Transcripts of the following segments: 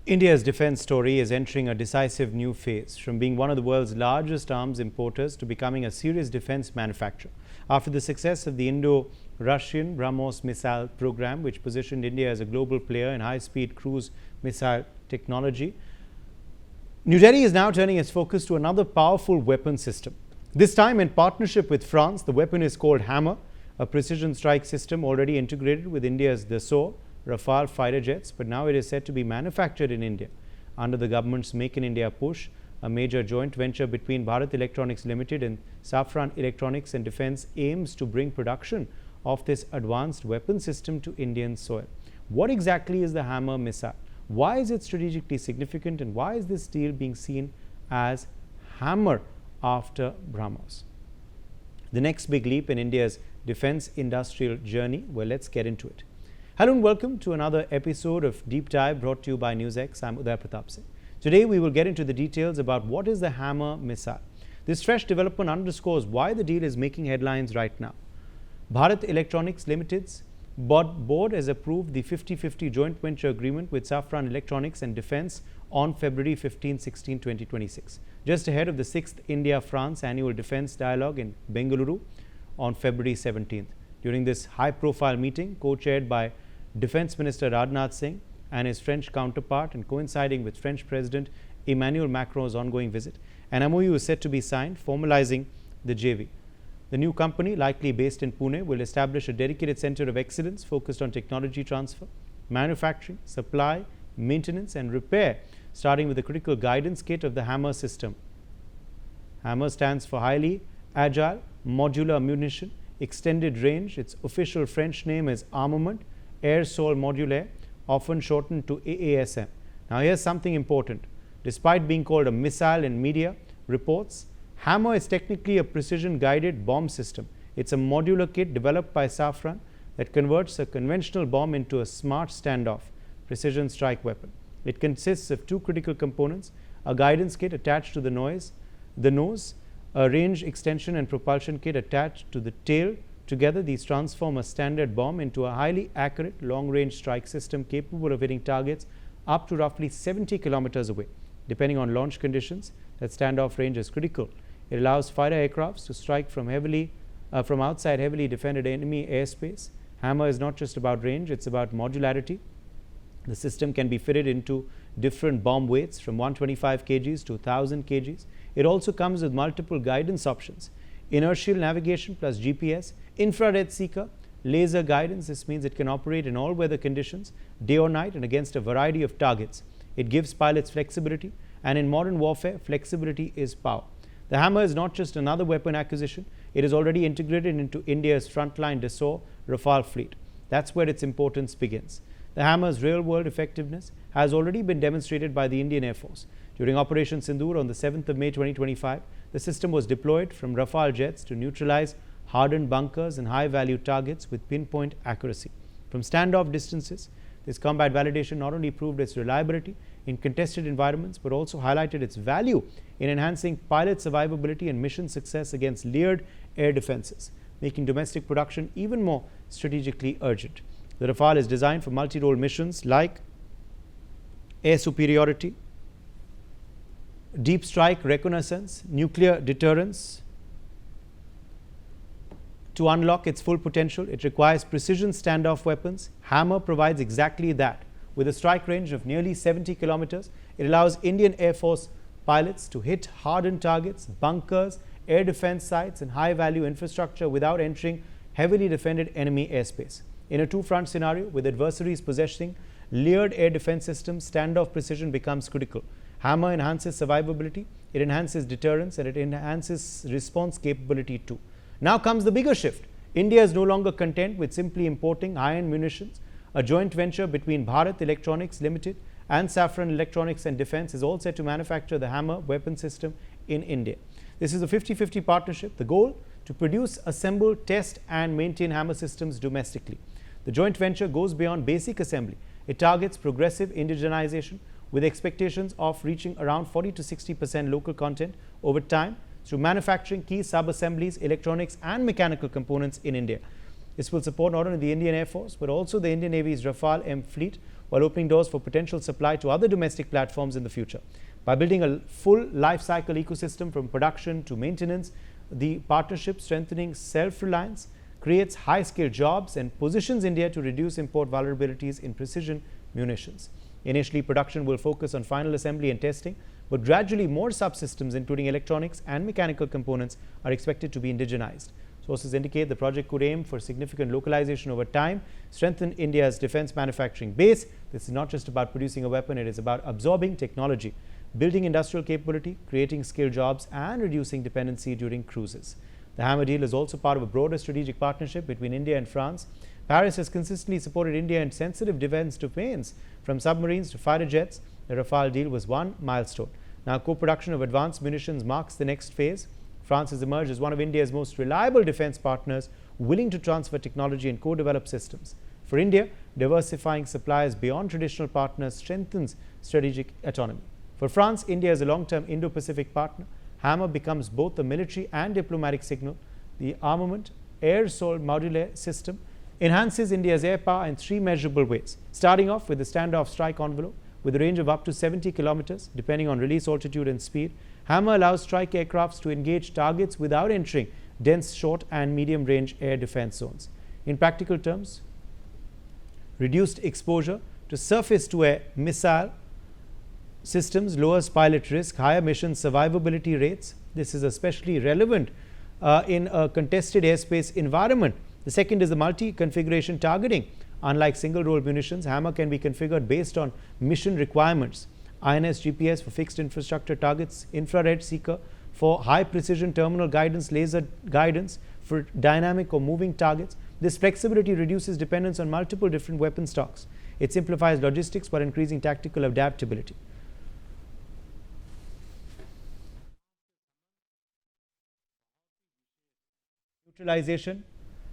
India's defense story is entering a decisive new phase, from being one of the world's largest arms importers to becoming a serious defense manufacturer. After the success of the Indo-Russian Brahmos missile program, which positioned India as a global player in high-speed cruise missile technology, New Delhi is now turning its focus to another powerful weapon system. This time in partnership with France. The weapon is called Hammer, a precision strike system already integrated with India's Dassault Rafale fighter jets, but now it is said to be manufactured in India under the government's Make in India push. A major joint venture between Bharat Electronics Limited and Safran Electronics and Defence aims to bring production of this advanced weapon system to Indian soil. What exactly is the Hammer missile? Why is it strategically significant, and why is this deal being seen as hammer after Brahmos? The next big leap in India's defense industrial journey? Well, let's get into it. Hello and welcome to another episode of Deep Dive brought to you by NewsX. I'm Uday Pratap Singh. Today we will get into the details about what is the Hammer missile. This fresh development underscores why the deal is making headlines right now. Bharat Electronics Limited's board has approved the 50-50 joint venture agreement with Safran Electronics and Defence on February 15-16, 2026, just ahead of the 6th India-France Annual Defence Dialogue in Bengaluru on February 17th. During this high-profile meeting, co-chaired by Defence Minister Rajnath Singh and his French counterpart, and coinciding with French President Emmanuel Macron's ongoing visit, an MOU is set to be signed, formalizing the JV. The new company, likely based in Pune, will establish a dedicated center of excellence focused on technology transfer, manufacturing, supply, maintenance and repair, starting with the critical guidance kit of the Hammer system. Hammer stands for Highly Agile Modular Ammunition, Extended Range. Its official French name is Armament Air Sol Modulaire, often shortened to AASM. Now here's something important. Despite being called a missile in media reports, Hammer is technically a precision guided bomb system. It's a modular kit developed by Safran that converts a conventional bomb into a smart standoff precision strike weapon. It consists of two critical components: a guidance kit attached to the nose, a range extension and propulsion kit attached to the tail. Together, these transform a standard bomb into a highly accurate long-range strike system capable of hitting targets up to roughly 70 kilometers away. Depending on launch conditions, that standoff range is critical. It allows fighter aircrafts to strike from outside heavily defended enemy airspace. Hammer is not just about range, it's about modularity. The system can be fitted into different bomb weights from 125 kgs to 1000 kgs. It also comes with multiple guidance options: inertial navigation plus GPS, infrared seeker, laser guidance. This means it can operate in all weather conditions, day or night, and against a variety of targets. It gives pilots flexibility, and in modern warfare, flexibility is power. The Hammer is not just another weapon acquisition, it is already integrated into India's frontline Dassault Rafale fleet. That's where its importance begins. The Hammer's real-world effectiveness has already been demonstrated by the Indian Air Force. During Operation Sindoor on the 7th of May 2025, the system was deployed from Rafale jets to neutralize hardened bunkers and high-value targets with pinpoint accuracy. From standoff distances, this combat validation not only proved its reliability in contested environments, but also highlighted its value in enhancing pilot survivability and mission success against layered air defenses, making domestic production even more strategically urgent. The Rafale is designed for multi-role missions like air superiority, deep strike reconnaissance, nuclear deterrence. To unlock its full potential, it requires precision standoff weapons. Hammer provides exactly that. With a strike range of nearly 70 kilometers, it allows Indian Air Force pilots to hit hardened targets, bunkers, air defense sites, and high-value infrastructure without entering heavily defended enemy airspace. In a two-front scenario, with adversaries possessing layered air defense systems, standoff precision becomes critical. Hammer enhances survivability, it enhances deterrence, and it enhances response capability too. Now comes the bigger shift. India is no longer content with simply importing high-end munitions. A joint venture between Bharat Electronics Limited and Safran Electronics and Defence is all set to manufacture the Hammer weapon system in India. This is a 50-50 partnership. The goal: to produce, assemble, test and maintain Hammer systems domestically. The joint venture goes beyond basic assembly. It targets progressive indigenization with expectations of reaching around 40 to 60% local content over time through manufacturing key sub-assemblies, electronics and mechanical components in India. This will support not only the Indian Air Force but also the Indian Navy's Rafale M fleet, while opening doors for potential supply to other domestic platforms in the future. By building a full life cycle ecosystem from production to maintenance, the partnership strengthening self-reliance, creates high-skilled jobs and positions India to reduce import vulnerabilities in precision munitions. Initially, production will focus on final assembly and testing, but gradually more subsystems including electronics and mechanical components are expected to be indigenized. Sources indicate the project could aim for significant localization over time, strengthen India's defense manufacturing base. This is not just about producing a weapon, it is about absorbing technology, building industrial capability, creating skilled jobs and reducing dependency during cruises. The Hammer deal is also part of a broader strategic partnership between India and France. Paris has consistently supported India in sensitive defense domains, from submarines to fighter jets. The Rafale deal was one milestone. Now, co-production of advanced munitions marks the next phase. France has emerged as one of India's most reliable defense partners, willing to transfer technology and co-develop systems. For India, diversifying suppliers beyond traditional partners strengthens strategic autonomy. For France, India is a long-term Indo-Pacific partner. Hammer becomes both a military and diplomatic signal. The armament air-sold modular system enhances India's air power in three measurable ways, starting off with the standoff strike envelope with a range of up to 70 kilometers depending on release altitude and speed. Hammer allows strike aircrafts to engage targets without entering dense short and medium range air defense zones. In practical terms, reduced exposure to surface to air missile systems lowers pilot risk, higher mission survivability rates. This is especially relevant in a contested airspace environment. The second is the multi-configuration targeting. Unlike single-role munitions, Hammer can be configured based on mission requirements. INS GPS for fixed infrastructure targets, infrared seeker for high-precision terminal guidance, laser guidance for dynamic or moving targets. This flexibility reduces dependence on multiple different weapon stocks. It simplifies logistics while increasing tactical adaptability. Neutralization.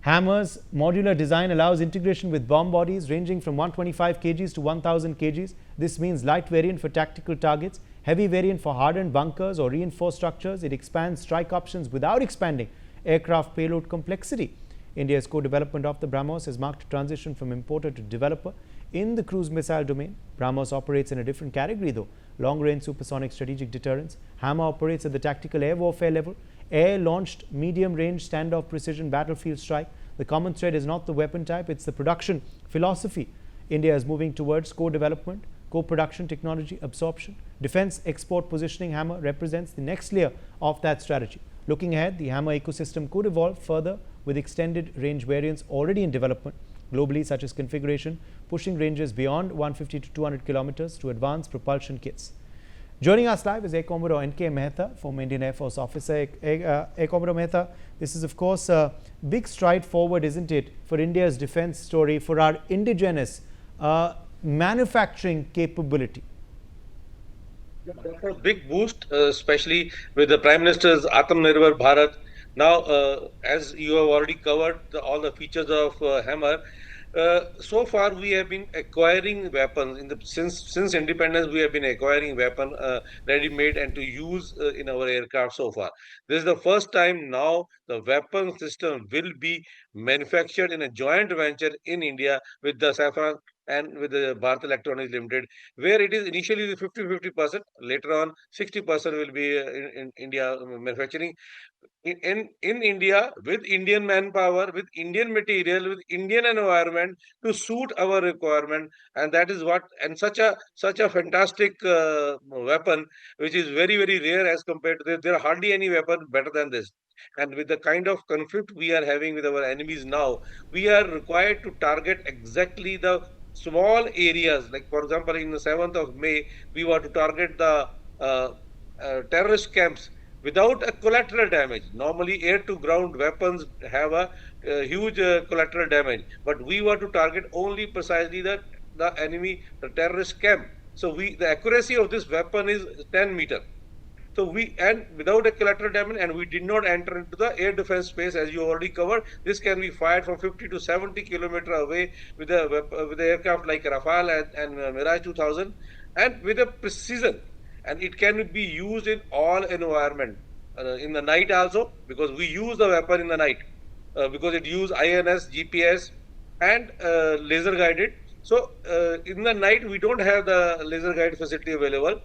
Hammer's modular design allows integration with bomb bodies ranging from 125 kgs to 1000 kgs. This means light variant for tactical targets, heavy variant for hardened bunkers or reinforced structures. It expands strike options without expanding aircraft payload complexity. India's co-development of the Brahmos has marked a transition from importer to developer in the cruise missile domain. Brahmos operates in a different category though, long-range supersonic strategic deterrence. Hammer operates at the tactical air warfare level, air-launched medium-range standoff precision battlefield strike. The common thread is not the weapon type, it's the production philosophy. India is moving towards co-development, co-production technology absorption. Defense export positioning. Hammer represents the next layer of that strategy. Looking ahead, the Hammer ecosystem could evolve further with extended range variants already in development globally, such as configuration pushing ranges beyond 150 to 200 kilometers to advanced propulsion kits. Joining us live is Air Commodore N.K. Mehta, former Indian Air Force officer. Air Commodore Mehta, this is of course a big stride forward, isn't it, for India's defense story, for our indigenous manufacturing capability? That's a big boost, especially with the Prime Minister's Atmanirbhar Bharat. Now, as you have already covered all the features of Hammer, so far we have been acquiring weapons since independence. We have been acquiring weapon ready-made and to use in our aircraft so far. This is the first time now the weapon system will be manufactured in a joint venture in India with the Safran and with the Bharat Electronics Limited, where it is initially the 50-50%, later on 60% will be in India manufacturing in India with Indian manpower, with Indian material, with Indian environment to suit our requirement, and that is what. And such a fantastic weapon, which is very rare as compared to this. There are hardly any weapon better than this. And with the kind of conflict we are having with our enemies now, we are required to target exactly the small areas. Like for example, in the 7th of May, we were to target the terrorist camps without a collateral damage. Normally, air to ground weapons have a huge collateral damage, but we were to target only precisely the enemy, the terrorist camp. So the accuracy of this weapon is 10 meter. So and without a collateral damage, and we did not enter into the air defense space, as you already covered. This can be fired from 50 to 70 kilometer away with the aircraft like Rafale and Mirage 2000, and with a precision. And it can be used in all environment, in the night also, because we use the weapon in the night. because it uses INS, GPS, and laser guided. So in the night we don't have the laser guide facility available,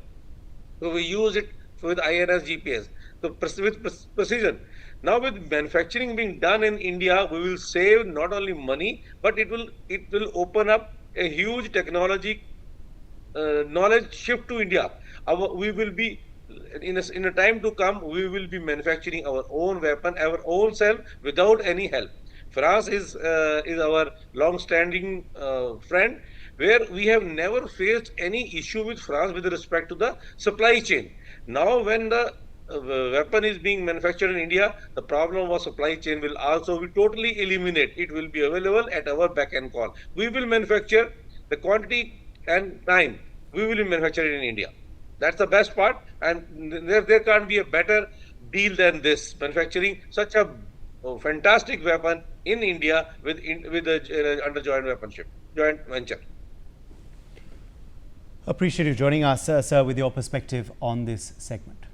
so we use it with INS GPS. So with precision. Now with manufacturing being done in India, we will save not only money, but it will open up a huge technology knowledge shift to India. We will be in a time to come. We will be manufacturing our own weapon, our own self, without any help. France is our long-standing friend, where we have never faced any issue with France with respect to the supply chain. Now, when the weapon is being manufactured in India, the problem of supply chain will also be totally eliminated. It will be available at our back end call. We will manufacture the quantity and time. We will manufacture it in India. That's the best part, and there can't be a better deal than this. Manufacturing such a fantastic weapon in India with the under joint venture. Appreciate you joining us, sir, with your perspective on this segment.